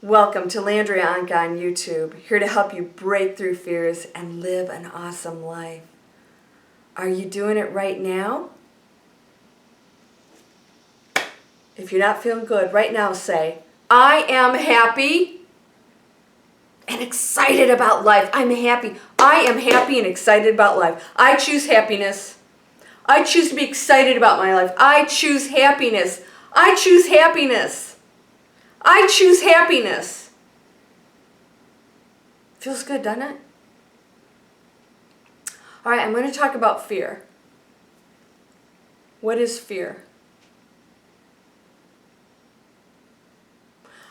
Welcome to Landria Anka on YouTube, here to help you break through fears and live an awesome life. Are you doing it right now? If you're not feeling good, right now say, I am happy and excited about life. I'm happy. I am happy and excited about life. I choose happiness. I choose to be excited about my life. I choose happiness. I choose happiness. I choose happiness. Feels good, doesn't it? All right, I'm going to talk about fear. What is fear?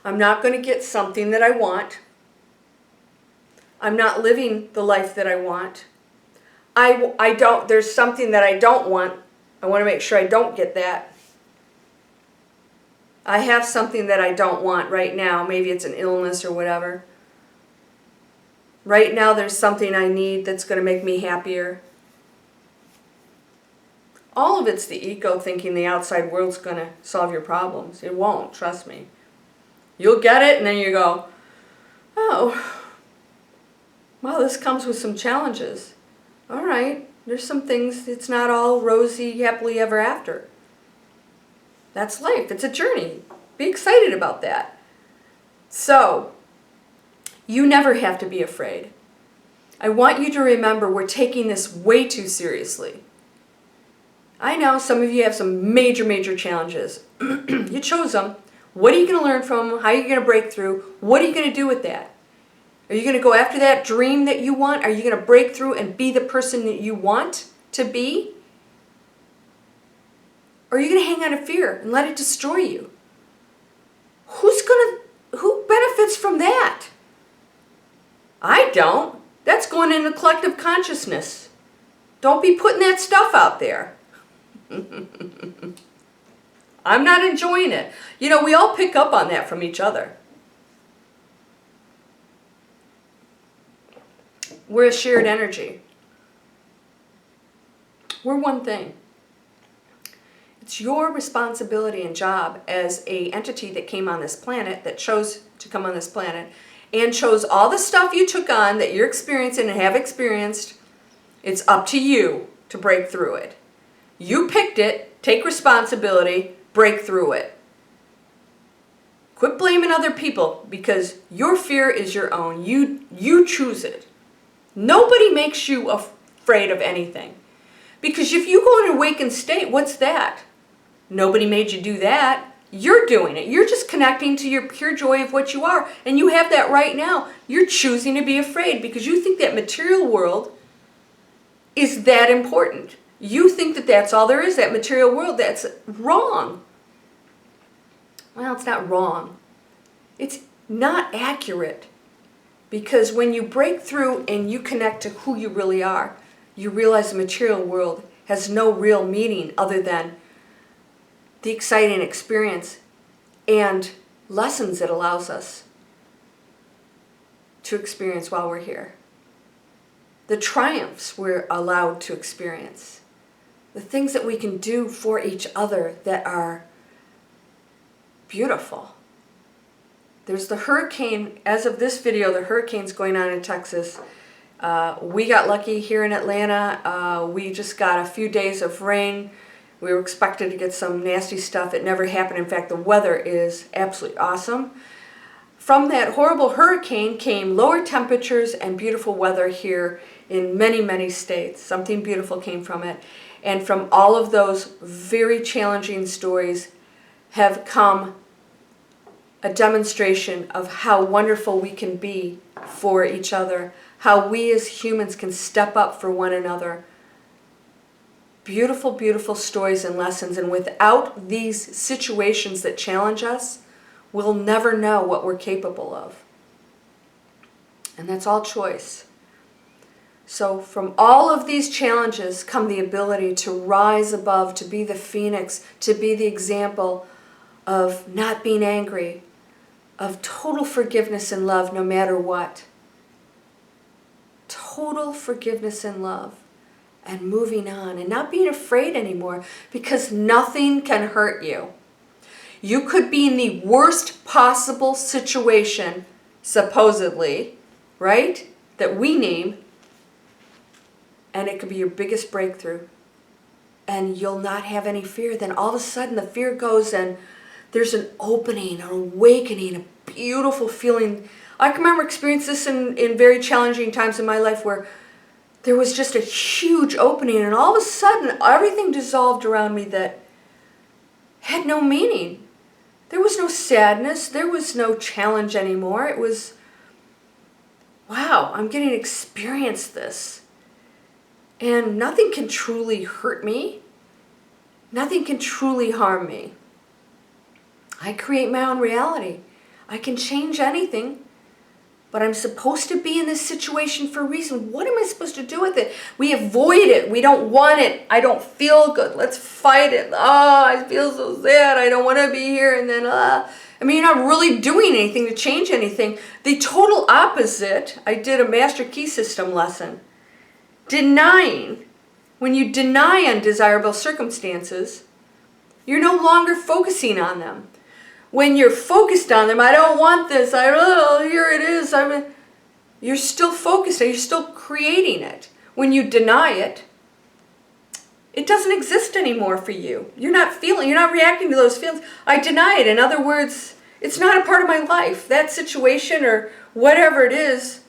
I'm not going to get something that I want. I'm not living the life that I want. There's something that I don't want. I want to make sure I don't get that. I have something that I don't want right now. Maybe it's an illness or whatever. Right now there's something I need that's going to make me happier. All of it's the ego thinking the outside world's going to solve your problems. It won't, trust me. You'll get it and then you go, oh, well, this comes with some challenges. All right, there's some things, it's not all rosy, happily ever after. That's life. It's a journey. Be excited about that. So, you never have to be afraid. I want you to remember we're taking this way too seriously. I know some of you have some major challenges. You chose them. What are you going to learn from them? How are you going to break through? What are you going to do with that? Are you going to go after that dream that you want? Are you going to break through and be the person that you want to be? Or are you going to hang on to fear and let it destroy you? Who benefits from that? I don't. That's going into collective consciousness. Don't be putting that stuff out there. I'm not enjoying it. You know, we all pick up on that from each other. We're a shared energy. We're one thing. It's your responsibility and job as an entity that came on this planet, that chose to come on this planet, and chose all the stuff you took on that you're experiencing and have experienced. It's up to you to break through it. You picked it, take responsibility, break through it. Quit blaming other people because your fear is your own. You choose it. Nobody makes you afraid of anything. Because if you go in an awakened state, what's that? Nobody made you do that. You're doing it. You're just connecting to your pure joy of what you are. And you have that right now. You're choosing to be afraid because you think that material world is that important. You think that that's all there is, that material world. That's wrong. Well, it's not wrong. It's not accurate. Because when you break through and you connect to who you really are, you realize the material world has no real meaning other than the exciting experience and lessons it allows us to experience while we're here. The triumphs we're allowed to experience. The things that we can do for each other that are beautiful. There's the hurricane, as of this video, the hurricane's going on in Texas. We got lucky here in Atlanta. We just got a few days of rain. We were expected to get some nasty stuff. It never happened. In fact, the weather is absolutely awesome. From that horrible hurricane came lower temperatures and beautiful weather here in many states. Something beautiful came from it. And from all of those very challenging stories have come a demonstration of how wonderful we can be for each other, how we as humans can step up for one another. Beautiful stories and lessons, and without these situations that challenge us, we'll never know what we're capable of. And that's all choice. So from all of these challenges come the ability to rise above, to be the phoenix, to be the example of not being angry, of total forgiveness and love no matter what. Total forgiveness and love. And moving on and not being afraid anymore because nothing can hurt you. You could be in the worst possible situation, supposedly, right? That we name, and it could be your biggest breakthrough. And you'll not have any fear. Then all of a sudden the fear goes and there's an opening, an awakening, a beautiful feeling. I can remember experiencing this in very challenging times in my life where there was just a huge opening and all of a sudden everything dissolved around me that had no meaning. There was no sadness. There was no challenge anymore. It was, wow, I'm getting to experience this. And nothing can truly hurt me. Nothing can truly harm me. I create my own reality. I can change anything. But I'm supposed to be in this situation for a reason. What am I supposed to do with it? We avoid it. We don't want it. I don't feel good. Let's fight it. Oh, I feel so sad. I don't want to be here. And then, you're not really doing anything to change anything. The total opposite, I did a Master Key System lesson. Denying. When you deny undesirable circumstances, you're no longer focusing on them. When you're focused on them, I don't want this, here it is. You're still focused, you're still creating it. When you deny it, it doesn't exist anymore for you. You're not reacting to those feelings. I deny it. In other words, it's not a part of my life. That situation or whatever it is,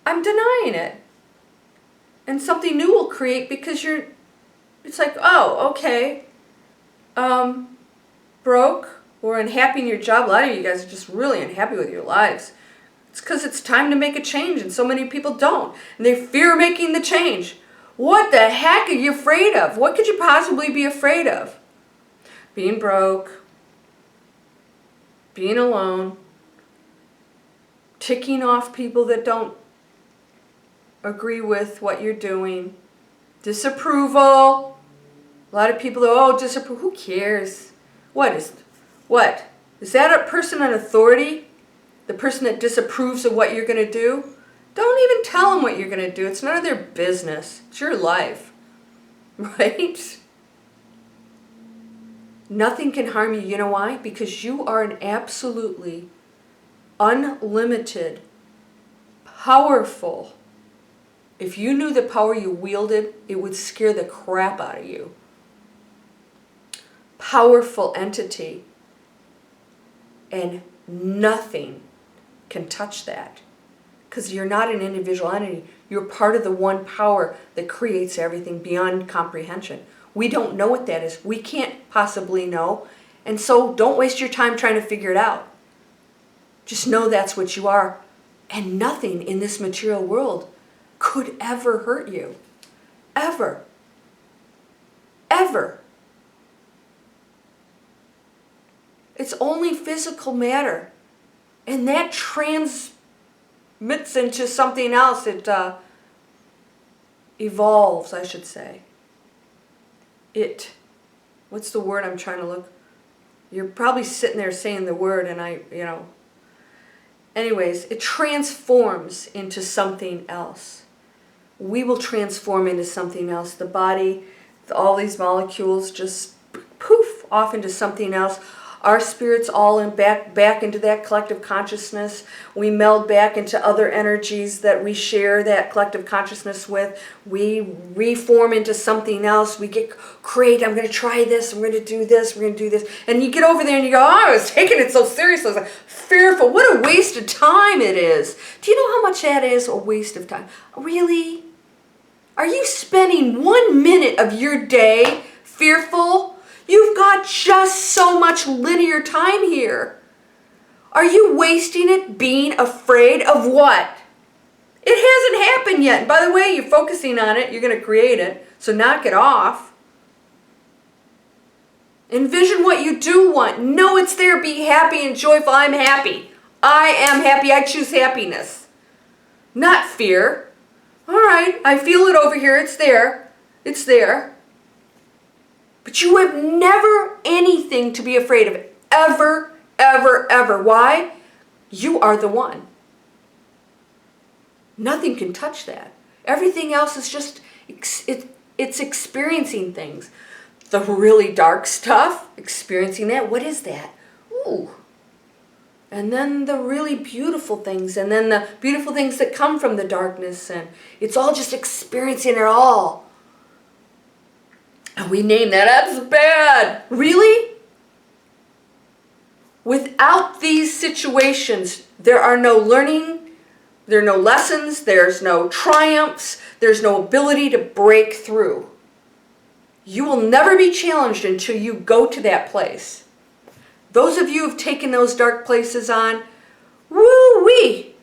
I'm denying it. And something new will create because it's like, oh, okay, broke or unhappy in your job. A lot of you guys are just really unhappy with your lives. It's because it's time to make a change and so many people don't. And they fear making the change. What the heck are you afraid of? What could you possibly be afraid of? Being broke, being alone, ticking off people that don't agree with what you're doing, disapproval. A lot of people are, disapproval. Who cares? What is that a person in authority? The person that disapproves of what you're going to do? Don't even tell them what you're going to do. It's none of their business. It's your life. Right? Nothing can harm you. You know why? Because you are an absolutely unlimited, powerful. If you knew the power you wielded, it would scare the crap out of you. Powerful entity. And nothing can touch that. Because you're not an individual entity. You're part of the one power that creates everything beyond comprehension. We don't know what that is. We can't possibly know. And so don't waste your time trying to figure it out. Just know that's what you are. And nothing in this material world could ever hurt you. Ever. Ever. It's only physical matter. And that transmits into something else. It evolves, I should say. What's the word I'm trying to look? You're probably sitting there saying the word and Anyways, it transforms into something else. We will transform into something else. The body, all these molecules just poof off into something else. Our spirits all back into that collective consciousness. We meld back into other energies that we share that collective consciousness with. We reform into something else. We create, I'm going to try this, I'm going to do this, we're going to do this. And you get over there and you go, I was taking it so seriously. I was like, fearful. What a waste of time it is. Do you know how much that is? A waste of time. Really? Are you spending 1 minute of your day fearful? You've got just so much linear time here. Are you wasting it being afraid of what? It hasn't happened yet. And by the way, you're focusing on it. You're going to create it. So knock it off. Envision what you do want. Know it's there. Be happy and joyful. I'm happy. I am happy. I choose happiness. Not fear. All right. I feel it over here. It's there. It's there. But you have never anything to be afraid of. Ever, ever, ever. Why? You are the one. Nothing can touch that. Everything else is just, it's experiencing things. the really dark stuff, experiencing that. What is that? Ooh. And then the really beautiful things, and then the beautiful things that come from the darkness, and it's all just experiencing it all. And we name that as bad. Really? Without these situations, there are no learning, there are no lessons, there's no triumphs, there's no ability to break through. You will never be challenged until you go to that place. Those of you who've taken those dark places on, woo-wee!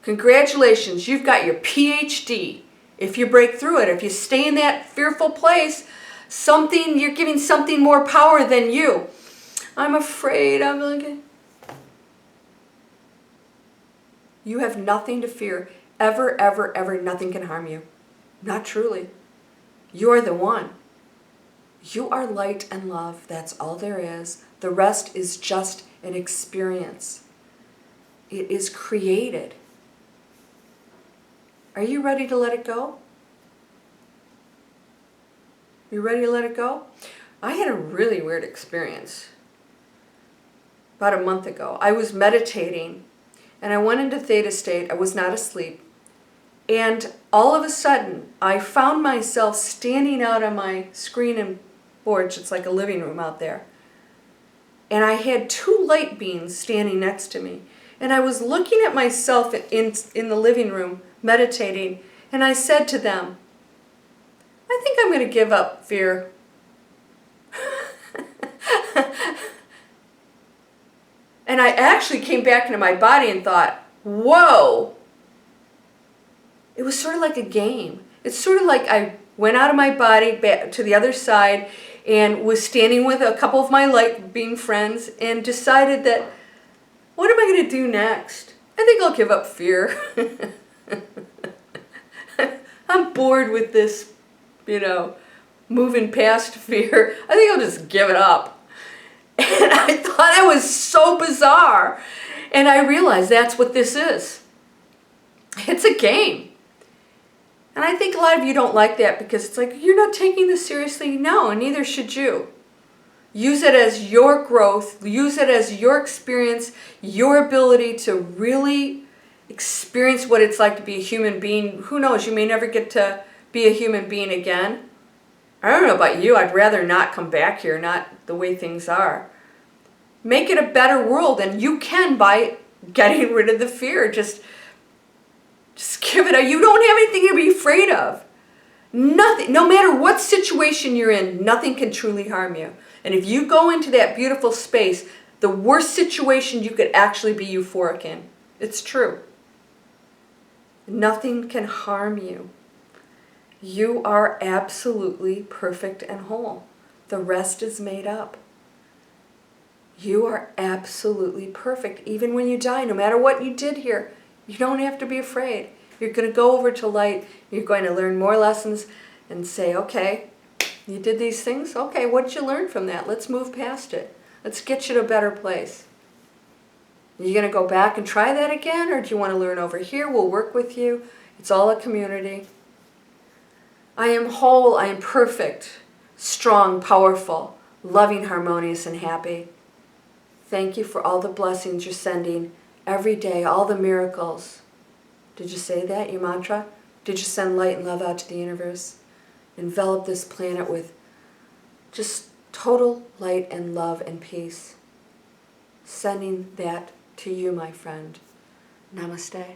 Congratulations, you've got your PhD. If you break through it, if you stay in that fearful place, you're giving something more power than you. I'm afraid, I'm like... You have nothing to fear. Ever, ever, ever, nothing can harm you. Not truly. You're the one. You are light and love. That's all there is. The rest is just an experience. It is created. Are you ready to let it go? You ready to let it go? I had a really weird experience about a month ago. I was meditating and I went into theta state. I was not asleep. And all of a sudden, I found myself standing out on my screen and porch. It's like a living room out there. And I had two light beings standing next to me. And I was looking at myself in the living room, meditating, and I said to them, I think I'm going to give up fear. And I actually came back into my body and thought, whoa. It was sort of like a game. It's sort of like I went out of my body back to the other side and was standing with a couple of my light being friends and decided that, what am I going to do next? I think I'll give up fear. I'm bored with this, moving past fear. I think I'll just give it up. And I thought it was so bizarre. And I realized that's what this is. It's a game. And I think a lot of you don't like that because it's like, you're not taking this seriously. No, and neither should you. Use it as your growth. Use it as your experience, your ability to really experience what it's like to be a human being. Who knows, you may never get to be a human being again. I don't know about you, I'd rather not come back here, not the way things are. Make it a better world, and you can by getting rid of the fear. Just give it you don't have anything to be afraid of. Nothing, no matter what situation you're in, nothing can truly harm you. And if you go into that beautiful space, the worst situation you could actually be euphoric in. It's true. Nothing can harm you. You are absolutely perfect and whole. The rest is made up. You are absolutely perfect. Even when you die, no matter what you did here, you don't have to be afraid. You're going to go over to light. You're going to learn more lessons and say, okay, you did these things? Okay, what did you learn from that? Let's move past it. Let's get you to a better place. Are you going to go back and try that again? Or do you want to learn over here? We'll work with you. It's all a community. I am whole. I am perfect, strong, powerful, loving, harmonious, and happy. Thank you for all the blessings you're sending every day, all the miracles. Did you say that, your mantra? Did you send light and love out to the universe? Envelop this planet with just total light and love and peace. Sending that to you, my friend. Namaste.